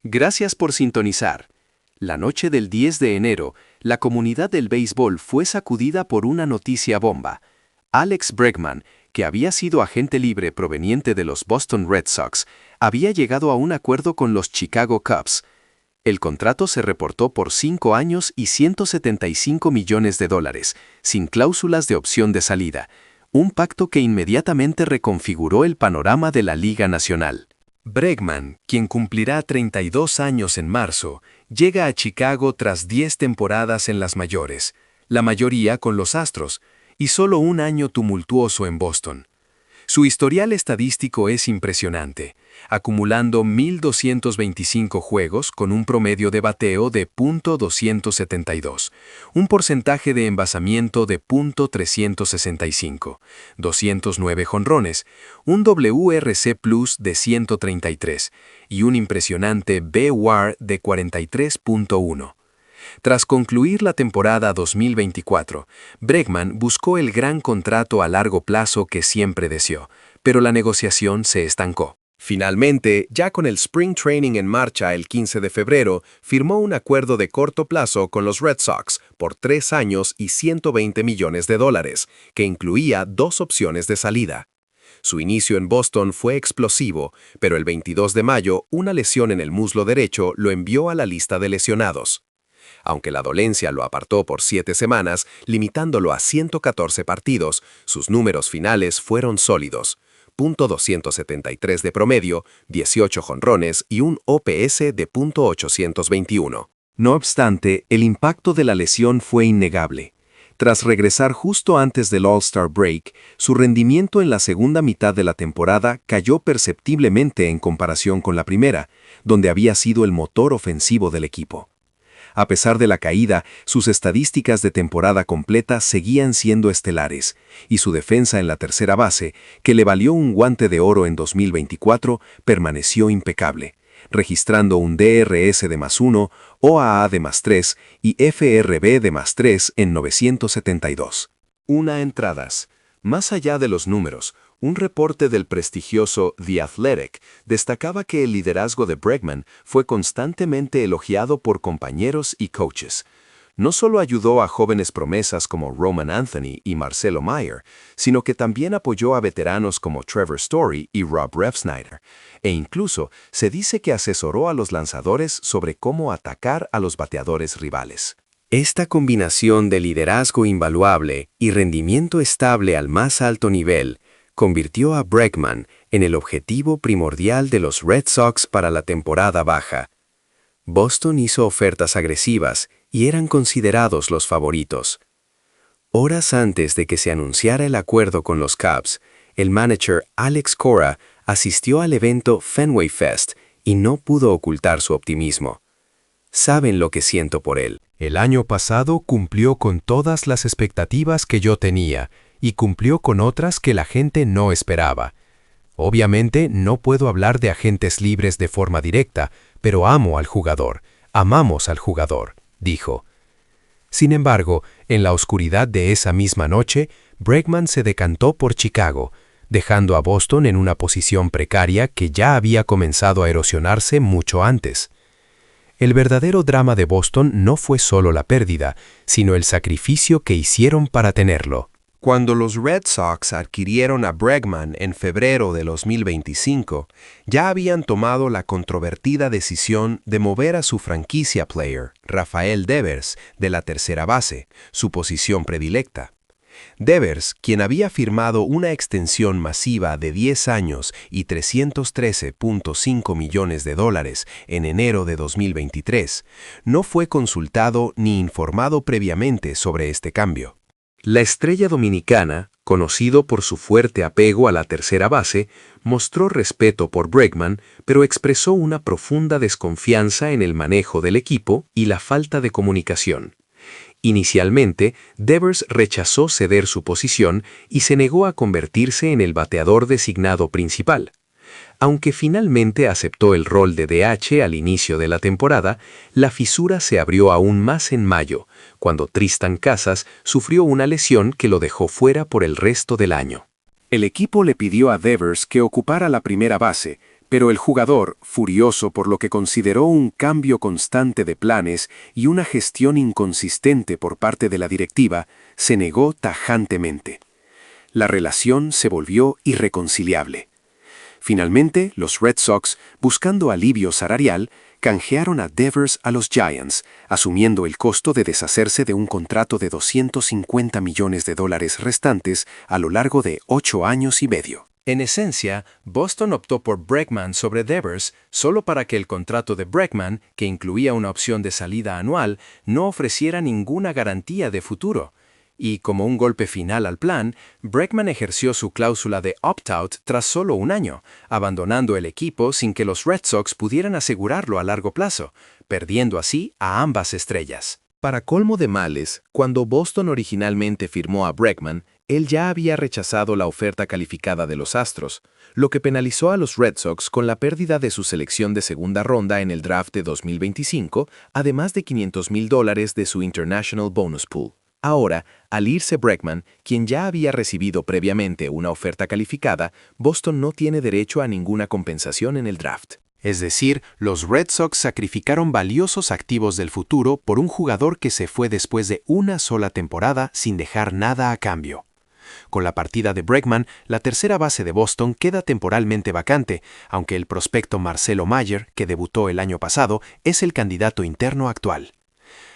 Gracias por sintonizar. La noche del 10 de enero, la comunidad del béisbol fue sacudida por una noticia bomba. Alex Bregman, que había sido agente libre proveniente de los Boston Red Sox, había llegado a un acuerdo con los Chicago Cubs. El contrato se reportó por 5 años y $175 millones, sin cláusulas de opción de salida, un pacto que inmediatamente reconfiguró el panorama de la Liga Nacional. Bregman, quien cumplirá 32 años en marzo, llega a Chicago tras 10 temporadas en las mayores, la mayoría con los Astros, y solo un año tumultuoso en Boston. Su historial estadístico es impresionante, acumulando 1,225 juegos con un promedio de bateo de .272, un porcentaje de envasamiento de .365, 209 jonrones, un WRC+ de 133 y un impresionante BWAR de 43.1. Tras concluir la temporada 2024, Bregman buscó el gran contrato a largo plazo que siempre deseó, pero la negociación se estancó. Finalmente, ya con el Spring Training en marcha el 15 de febrero, firmó un acuerdo de corto plazo con los Red Sox por 3 años y $120 millones, que incluía 2 opciones de salida. Su inicio en Boston fue explosivo, pero el 22 de mayo, una lesión en el muslo derecho lo envió a la lista de lesionados. Aunque la dolencia lo apartó por 7 semanas, limitándolo a 114 partidos, sus números finales fueron sólidos. .273 de promedio, 18 jonrones y un OPS de .821. No obstante, el impacto de la lesión fue innegable. Tras regresar justo antes del All-Star Break, su rendimiento en la segunda mitad de la temporada cayó perceptiblemente en comparación con la primera, donde había sido el motor ofensivo del equipo. A pesar de la caída, sus estadísticas de temporada completa seguían siendo estelares, y su defensa en la tercera base, que le valió un Guante de Oro en 2024, permaneció impecable, registrando un DRS de +1, OAA de +3 y FRB de +3 en 972. Entradas. Más allá de los números, un reporte del prestigioso The Athletic destacaba que el liderazgo de Bregman fue constantemente elogiado por compañeros y coaches. No solo ayudó a jóvenes promesas como Roman Anthony y Marcelo Mayer, sino que también apoyó a veteranos como Trevor Story y Rob Refsnyder, e incluso se dice que asesoró a los lanzadores sobre cómo atacar a los bateadores rivales. Esta combinación de liderazgo invaluable y rendimiento estable al más alto nivel convirtió a Bregman en el objetivo primordial de los Red Sox para la temporada baja. Boston hizo ofertas agresivas y eran considerados los favoritos. Horas antes de que se anunciara el acuerdo con los Cubs, el manager Alex Cora asistió al evento Fenway Fest y no pudo ocultar su optimismo. Saben lo que siento por él. El año pasado cumplió con todas las expectativas que yo tenía y cumplió con otras que la gente no esperaba. Obviamente no puedo hablar de agentes libres de forma directa, pero amo al jugador, amamos al jugador, dijo. Sin embargo, en la oscuridad de esa misma noche, Bregman se decantó por Chicago, dejando a Boston en una posición precaria que ya había comenzado a erosionarse mucho antes. El verdadero drama de Boston no fue solo la pérdida, sino el sacrificio que hicieron para tenerlo. Cuando los Red Sox adquirieron a Bregman en febrero de 2025, ya habían tomado la controvertida decisión de mover a su franquicia player, Rafael Devers, de la tercera base, su posición predilecta. Devers, quien había firmado una extensión masiva de 10 años y $313.5 millones en enero de 2023, no fue consultado ni informado previamente sobre este cambio. La estrella dominicana, conocido por su fuerte apego a la tercera base, mostró respeto por Bregman, pero expresó una profunda desconfianza en el manejo del equipo y la falta de comunicación. Inicialmente, Devers rechazó ceder su posición y se negó a convertirse en el bateador designado principal. Aunque finalmente aceptó el rol de DH al inicio de la temporada, la fisura se abrió aún más en mayo, cuando Tristan Casas sufrió una lesión que lo dejó fuera por el resto del año. El equipo le pidió a Devers que ocupara la primera base, Pero el jugador, furioso por lo que consideró un cambio constante de planes y una gestión inconsistente por parte de la directiva, se negó tajantemente. La relación se volvió irreconciliable. Finalmente, los Red Sox, buscando alivio salarial, canjearon a Devers a los Giants, asumiendo el costo de deshacerse de un contrato de $250 millones restantes a lo largo de 8 años y medio. En esencia, Boston optó por Bregman sobre Devers solo para que el contrato de Bregman, que incluía una opción de salida anual, no ofreciera ninguna garantía de futuro. Y como un golpe final al plan, Bregman ejerció su cláusula de opt-out tras solo un año, abandonando el equipo sin que los Red Sox pudieran asegurarlo a largo plazo, perdiendo así a ambas estrellas. Para colmo de males, cuando Boston originalmente firmó a Bregman, él ya había rechazado la oferta calificada de los Astros, lo que penalizó a los Red Sox con la pérdida de su selección de segunda ronda en el draft de 2025, además de $500,000 de su International Bonus Pool. Ahora, al irse Bregman, quien ya había recibido previamente una oferta calificada, Boston no tiene derecho a ninguna compensación en el draft. Es decir, los Red Sox sacrificaron valiosos activos del futuro por un jugador que se fue después de una sola temporada sin dejar nada a cambio. Con la partida de Bregman, la tercera base de Boston queda temporalmente vacante, aunque el prospecto Marcelo Mayer, que debutó el año pasado, es el candidato interno actual.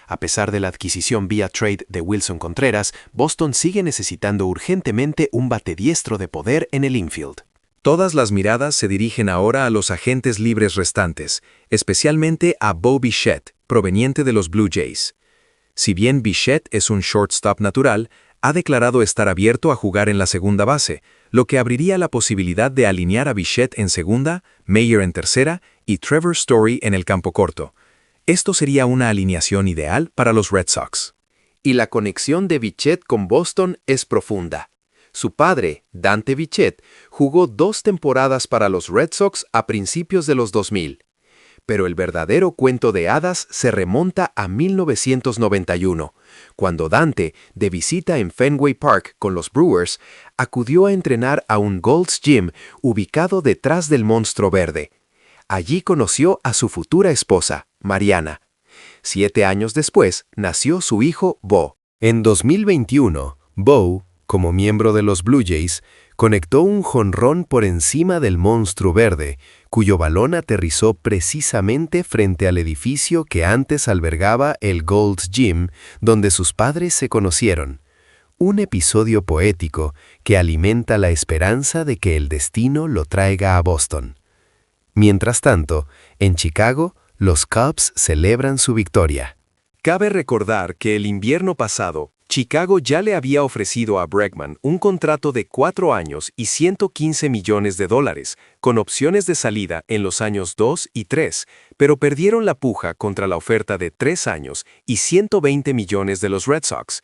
A pesar de la adquisición vía trade de Wilson Contreras, Boston sigue necesitando urgentemente un bate diestro de poder en el infield. Todas las miradas se dirigen ahora a los agentes libres restantes, especialmente a Bo Bichette, proveniente de los Blue Jays. Si bien Bichette es un shortstop natural, ha declarado estar abierto a jugar en la segunda base, lo que abriría la posibilidad de alinear a Bichette en segunda, Mayer en tercera y Trevor Story en el campo corto. Esto sería una alineación ideal para los Red Sox. Y la conexión de Bichette con Boston es profunda. Su padre, Dante Bichette, jugó 2 temporadas para los Red Sox a principios de los 2000. Pero el verdadero cuento de hadas se remonta a 1991, cuando Dante, de visita en Fenway Park con los Brewers, acudió a entrenar a un Gold's Gym ubicado detrás del Monstruo Verde. Allí conoció a su futura esposa, Mariana. 7 años después, nació su hijo, Bo. En 2021, Bo, como miembro de los Blue Jays, conectó un jonrón por encima del Monstruo Verde, cuyo balón aterrizó precisamente frente al edificio que antes albergaba el Gold's Gym, donde sus padres se conocieron. Un episodio poético que alimenta la esperanza de que el destino lo traiga a Boston. Mientras tanto, en Chicago, los Cubs celebran su victoria. Cabe recordar que el invierno pasado, Chicago ya le había ofrecido a Bregman un contrato de 4 años y $115 millones, con opciones de salida en los años 2 y 3, pero perdieron la puja contra la oferta de 3 años y $120 millones de los Red Sox.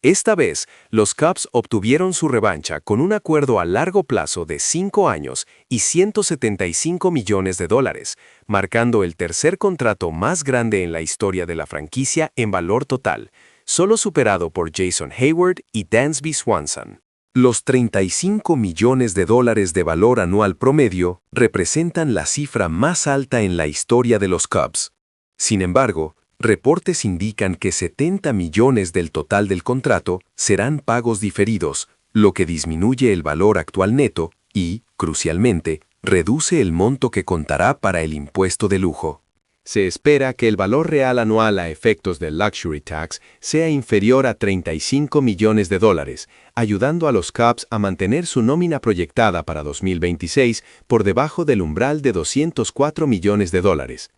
Esta vez, los Cubs obtuvieron su revancha con un acuerdo a largo plazo de 5 años y $175 millones, marcando el tercer contrato más grande en la historia de la franquicia en valor total, solo superado por Jason Hayward y Dansby Swanson. Los $35 millones de valor anual promedio representan la cifra más alta en la historia de los Cubs. Sin embargo, reportes indican que 70 millones del total del contrato serán pagos diferidos, lo que disminuye el valor actual neto y, crucialmente, reduce el monto que contará para el impuesto de lujo. Se espera que el valor real anual a efectos del Luxury Tax sea inferior a $35 millones, ayudando a los Cubs a mantener su nómina proyectada para 2026 por debajo del umbral de $204 millones.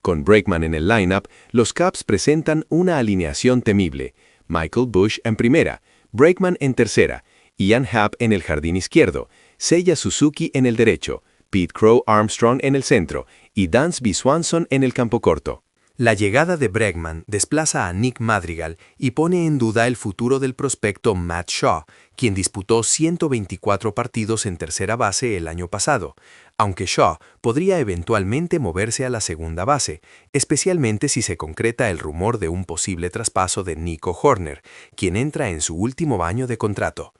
Con Bregman en el lineup, los Cubs presentan una alineación temible: Michael Busch en primera, Bregman en tercera, Ian Happ en el jardín izquierdo, Seiya Suzuki en el derecho, Pete Crow Armstrong en el centro y Dansby Swanson en el campo corto. La llegada de Bregman desplaza a Nick Madrigal y pone en duda el futuro del prospecto Matt Shaw, quien disputó 124 partidos en tercera base el año pasado, aunque Shaw podría eventualmente moverse a la segunda base, especialmente si se concreta el rumor de un posible traspaso de Nico Hoerner, quien entra en su último año de contrato.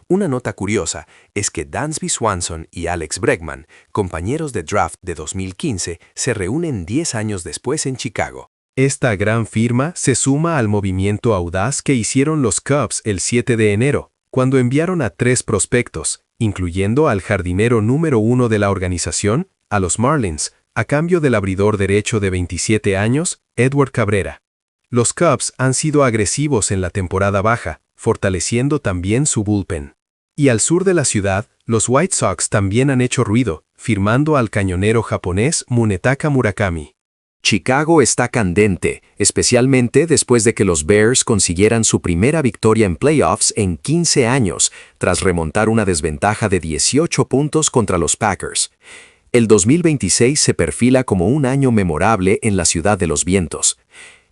Una nota curiosa es que Dansby Swanson y Alex Bregman, compañeros de draft de 2015, se reúnen 10 años después en Chicago. Esta gran firma se suma al movimiento audaz que hicieron los Cubs el 7 de enero, cuando enviaron a 3 prospectos, incluyendo al jardinero número 1 de la organización, a los Marlins, a cambio del abridor derecho de 27 años, Edward Cabrera. Los Cubs han sido agresivos en la temporada baja, fortaleciendo también su bullpen. Y al sur de la ciudad, los White Sox también han hecho ruido, firmando al cañonero japonés Munetaka Murakami. Chicago está candente, especialmente después de que los Bears consiguieran su primera victoria en playoffs en 15 años, tras remontar una desventaja de 18 puntos contra los Packers. El 2026 se perfila como un año memorable en la ciudad de los vientos.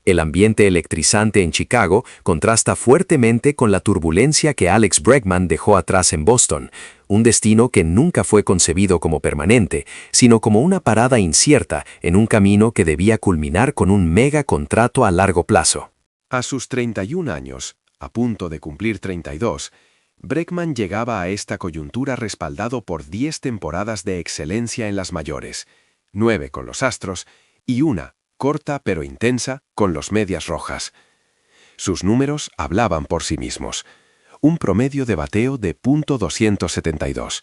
El ambiente electrizante en Chicago contrasta fuertemente con la turbulencia que Alex Bregman dejó atrás en Boston, un destino que nunca fue concebido como permanente, sino como una parada incierta en un camino que debía culminar con un mega contrato a largo plazo. A sus 31 años, a punto de cumplir 32, Bregman llegaba a esta coyuntura respaldado por 10 temporadas de excelencia en las mayores, 9 con los Astros y una, corta pero intensa, con los Medias Rojas. Sus números hablaban por sí mismos. Un promedio de bateo de .272,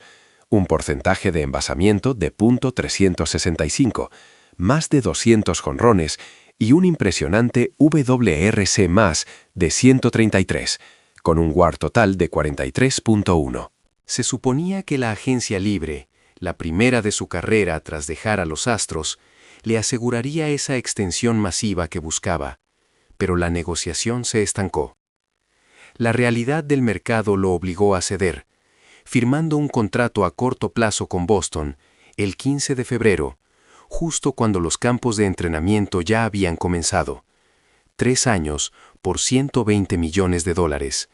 un porcentaje de envasamiento de .365, más de 200 jonrones y un impresionante WRC+ de 133, con un WAR total de 43.1. Se suponía que la agencia libre, la primera de su carrera tras dejar a los Astros, le aseguraría esa extensión masiva que buscaba, pero la negociación se estancó. La realidad del mercado lo obligó a ceder, firmando un contrato a corto plazo con Boston el 15 de febrero, justo cuando los campos de entrenamiento ya habían comenzado. 3 años por $120 millones,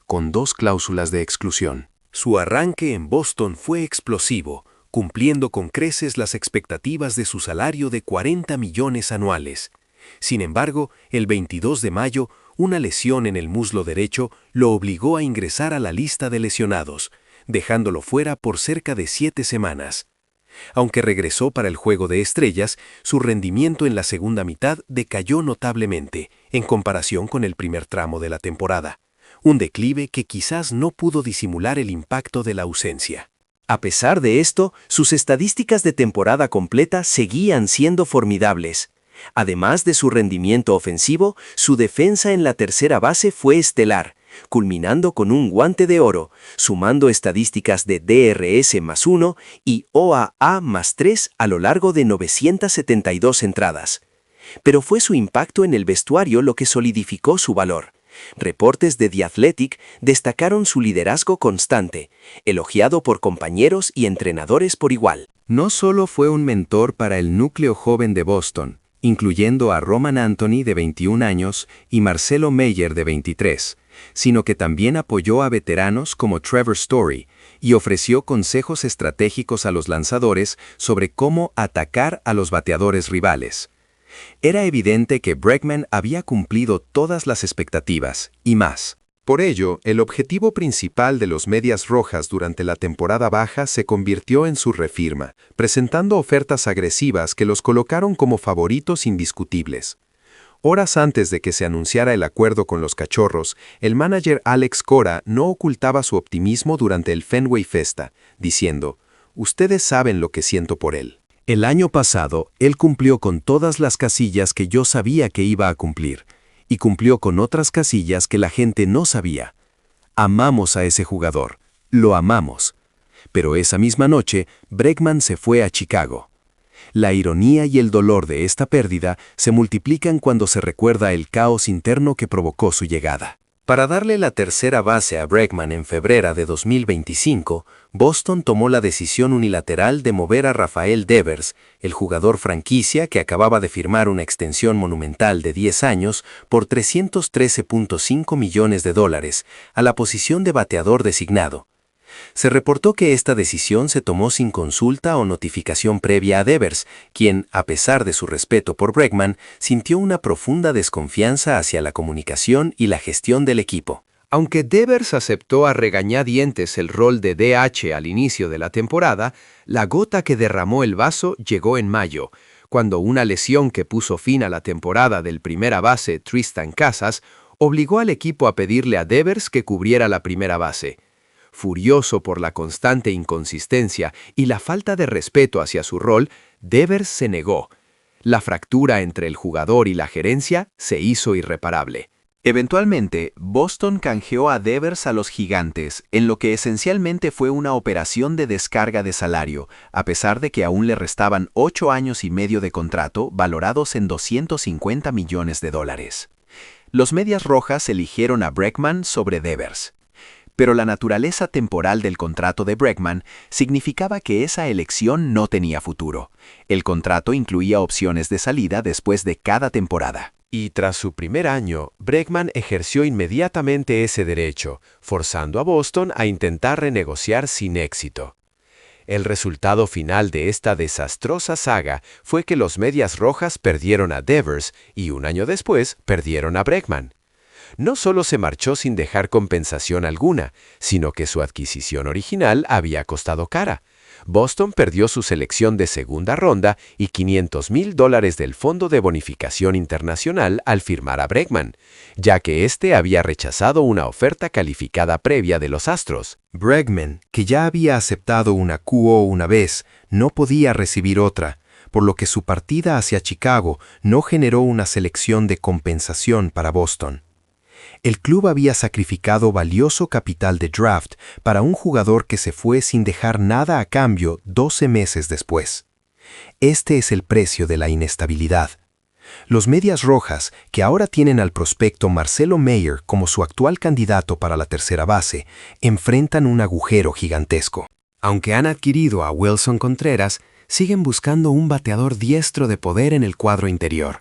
con 2 cláusulas de exclusión. Su arranque en Boston fue explosivo, cumpliendo con creces las expectativas de su salario de $40 millones anuales. Sin embargo, el 22 de mayo, una lesión en el muslo derecho lo obligó a ingresar a la lista de lesionados, dejándolo fuera por cerca de 7 semanas. Aunque regresó para el Juego de Estrellas, su rendimiento en la segunda mitad decayó notablemente en comparación con el primer tramo de la temporada, un declive que quizás no pudo disimular el impacto de la ausencia. A pesar de esto, sus estadísticas de temporada completa seguían siendo formidables. Además de su rendimiento ofensivo, su defensa en la tercera base fue estelar, culminando con un guante de oro, sumando estadísticas de DRS+1 y OAA+3 a lo largo de 972 entradas. Pero fue su impacto en el vestuario lo que solidificó su valor. Reportes de The Athletic destacaron su liderazgo constante, elogiado por compañeros y entrenadores por igual. No solo fue un mentor para el núcleo joven de Boston, incluyendo a Roman Anthony de 21 años y Marcelo Meyer de 23, sino que también apoyó a veteranos como Trevor Story y ofreció consejos estratégicos a los lanzadores sobre cómo atacar a los bateadores rivales. Era evidente que Bregman había cumplido todas las expectativas, y más. Por ello, el objetivo principal de los Medias Rojas durante la temporada baja se convirtió en su refirma, presentando ofertas agresivas que los colocaron como favoritos indiscutibles. Horas antes de que se anunciara el acuerdo con los Cachorros, el manager Alex Cora no ocultaba su optimismo durante el Fenway Festa, diciendo: «Ustedes saben lo que siento por él». El año pasado, él cumplió con todas las casillas que yo sabía que iba a cumplir, y cumplió con otras casillas que la gente no sabía. Amamos a ese jugador, lo amamos. Pero esa misma noche, Bregman se fue a Chicago. La ironía y el dolor de esta pérdida se multiplican cuando se recuerda el caos interno que provocó su llegada. Para darle la tercera base a Bregman en febrero de 2025, Boston tomó la decisión unilateral de mover a Rafael Devers, el jugador franquicia que acababa de firmar una extensión monumental de 10 años por $313.5 millones, a la posición de bateador designado. Se reportó que esta decisión se tomó sin consulta o notificación previa a Devers, quien, a pesar de su respeto por Bregman, sintió una profunda desconfianza hacia la comunicación y la gestión del equipo. Aunque Devers aceptó a regañadientes el rol de DH al inicio de la temporada, la gota que derramó el vaso llegó en mayo, cuando una lesión que puso fin a la temporada del primera base Tristan Casas obligó al equipo a pedirle a Devers que cubriera la primera base. Furioso por la constante inconsistencia y la falta de respeto hacia su rol, Devers se negó. La fractura entre el jugador y la gerencia se hizo irreparable. Eventualmente, Boston canjeó a Devers a los Gigantes, en lo que esencialmente fue una operación de descarga de salario, a pesar de que aún le restaban 8 años y medio de contrato valorados en $250 millones. Los Medias Rojas eligieron a Bregman sobre Devers. Pero la naturaleza temporal del contrato de Bregman significaba que esa elección no tenía futuro. El contrato incluía opciones de salida después de cada temporada. Y tras su primer año, Bregman ejerció inmediatamente ese derecho, forzando a Boston a intentar renegociar sin éxito. El resultado final de esta desastrosa saga fue que los Medias Rojas perdieron a Devers y un año después perdieron a Bregman. No solo se marchó sin dejar compensación alguna, sino que su adquisición original había costado cara. Boston perdió su selección de segunda ronda y $500,000 del Fondo de Bonificación Internacional al firmar a Bregman, ya que éste había rechazado una oferta calificada previa de los Astros. Bregman, que ya había aceptado una QO una vez, no podía recibir otra, por lo que su partida hacia Chicago no generó una selección de compensación para Boston. El club había sacrificado valioso capital de draft para un jugador que se fue sin dejar nada a cambio 12 meses después. Este es el precio de la inestabilidad. Los Medias Rojas, que ahora tienen al prospecto Marcelo Mayer como su actual candidato para la tercera base, enfrentan un agujero gigantesco. Aunque han adquirido a Wilson Contreras, siguen buscando un bateador diestro de poder en el cuadro interior.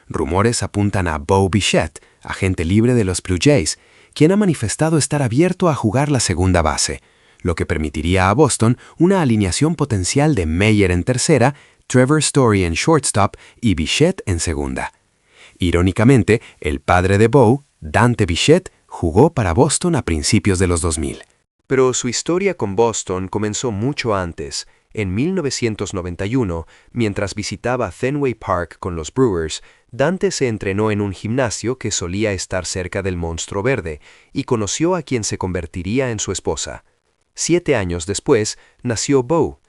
Rumores apuntan a Bo Bichette, agente libre de los Blue Jays, quien ha manifestado estar abierto a jugar la segunda base, lo que permitiría a Boston una alineación potencial de Mayer en tercera, Trevor Story en shortstop y Bichette en segunda. Irónicamente, el padre de Bo, Dante Bichette, jugó para Boston a principios de los 2000. Pero su historia con Boston comenzó mucho antes. En 1991, mientras visitaba Fenway Park con los Brewers, Dante se entrenó en un gimnasio que solía estar cerca del Monstruo Verde y conoció a quien se convertiría en su esposa. 7 años después, nació Bo.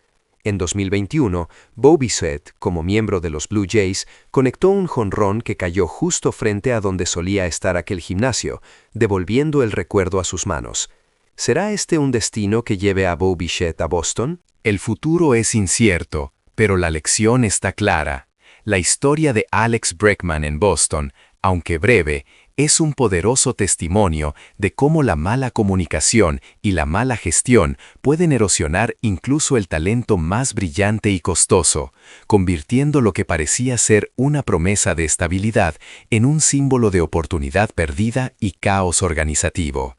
En 2021, Bo Bichette, como miembro de los Blue Jays, conectó un jonrón que cayó justo frente a donde solía estar aquel gimnasio, devolviendo el recuerdo a sus manos. ¿Será este un destino que lleve a Bo Bichette a Boston? El futuro es incierto, pero la lección está clara. La historia de Alex Bregman en Boston, aunque breve, es un poderoso testimonio de cómo la mala comunicación y la mala gestión pueden erosionar incluso el talento más brillante y costoso, convirtiendo lo que parecía ser una promesa de estabilidad en un símbolo de oportunidad perdida y caos organizativo.